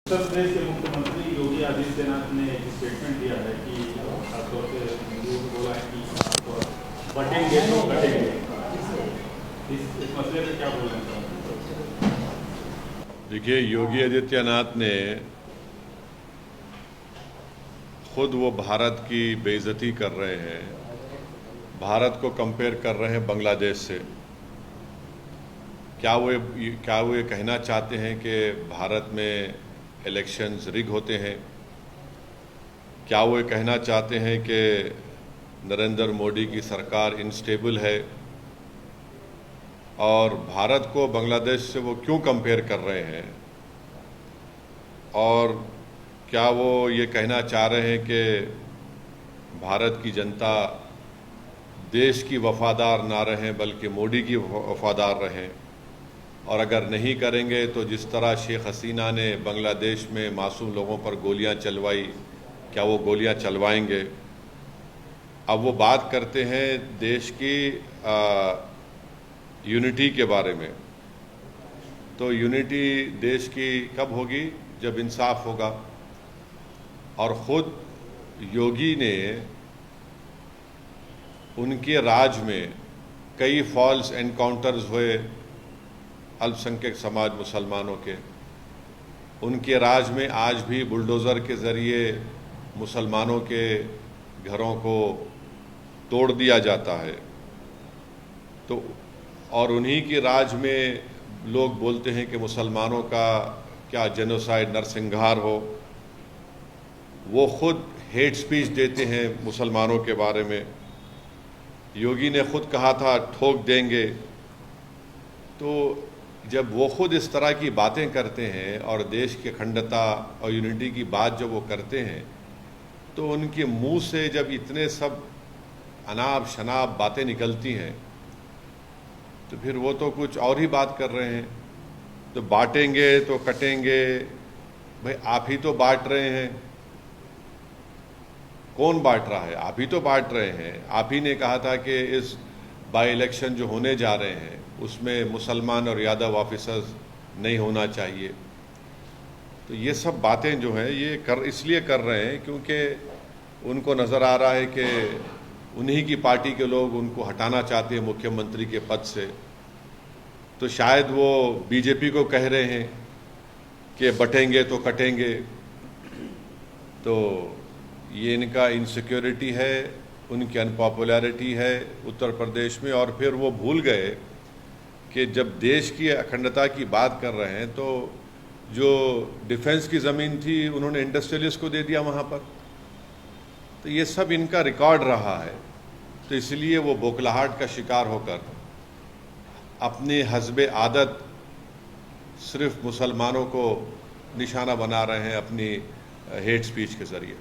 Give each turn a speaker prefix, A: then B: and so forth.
A: उत्तर प्रदेश के मुख्यमंत्री योगी आदित्यनाथ ने एक स्टेटमेंट दिया है कि खासतौर से हिंदुओं को बोला है कि बटेंगे तो कटेंगे। इस मसले पे क्या बोलना चाहते हैं?
B: देखिए, योगी आदित्यनाथ ने खुद वो भारत की बेइज्जती कर रहे हैं, भारत को कंपेयर कर रहे हैं बांग्लादेश से। क्या वो ये कहना चाहते हैं कि भारत में इलेक्शंस रिग होते हैं? क्या वो ये कहना चाहते हैं कि नरेंद्र मोदी की सरकार इनस्टेबल है? और भारत को बांग्लादेश से वो क्यों कंपेयर कर रहे हैं? और क्या वो ये कहना चाह रहे हैं कि भारत की जनता देश की वफादार ना रहें बल्कि मोदी की वफादार रहें? और अगर नहीं करेंगे तो जिस तरह शेख हसीना ने बांग्लादेश में मासूम लोगों पर गोलियां चलवाई, क्या वो गोलियां चलवाएंगे? अब वो बात करते हैं देश की यूनिटी के बारे में। तो यूनिटी देश की कब होगी? जब इंसाफ होगा। और ख़ुद योगी ने उनके राज में कई फॉल्स एनकाउंटर्स हुए अल्पसंख्यक समाज मुसलमानों के। उनके राज में आज भी बुलडोज़र के ज़रिए मुसलमानों के घरों को तोड़ दिया जाता है। तो और उन्हीं के राज में लोग बोलते हैं कि मुसलमानों का क्या जेनोसाइड नरसंहार हो। वो खुद हेट स्पीच देते हैं मुसलमानों के बारे में। योगी ने खुद कहा था ठोक देंगे। तो जब वो खुद इस तरह की बातें करते हैं और देश की अखंडता और यूनिटी की बात जब वो करते हैं, तो उनके मुंह से जब इतने सब अनाप शनाप बातें निकलती हैं, तो फिर वो तो कुछ और ही बात कर रहे हैं। तो बांटेंगे तो कटेंगे, भाई आप ही तो बांट रहे हैं। कौन बांट रहा है? आप ही तो बांट रहे हैं। आप ही ने कहा था कि इस बाई इलेक्शन जो होने जा रहे हैं उसमें मुसलमान और यादव ऑफिसर्स नहीं होना चाहिए। तो ये सब बातें जो हैं ये इसलिए कर रहे हैं क्योंकि उनको नज़र आ रहा है कि उन्हीं की पार्टी के लोग उनको हटाना चाहते हैं मुख्यमंत्री के पद से। तो शायद वो बीजेपी को कह रहे हैं कि बटेंगे तो कटेंगे। तो ये इनका इनसिक्योरिटी है, उनकी अनपॉपुलैरिटी है उत्तर प्रदेश में। और फिर वो भूल गए कि जब देश की अखंडता की बात कर रहे हैं तो जो डिफेंस की ज़मीन थी उन्होंने इंडस्ट्रियलिस्ट को दे दिया वहाँ पर। तो ये सब इनका रिकॉर्ड रहा है। तो इसलिए वो बौखलाहट का शिकार होकर अपनी हस्बे आदत सिर्फ मुसलमानों को निशाना बना रहे हैं अपनी हेट स्पीच के ज़रिए।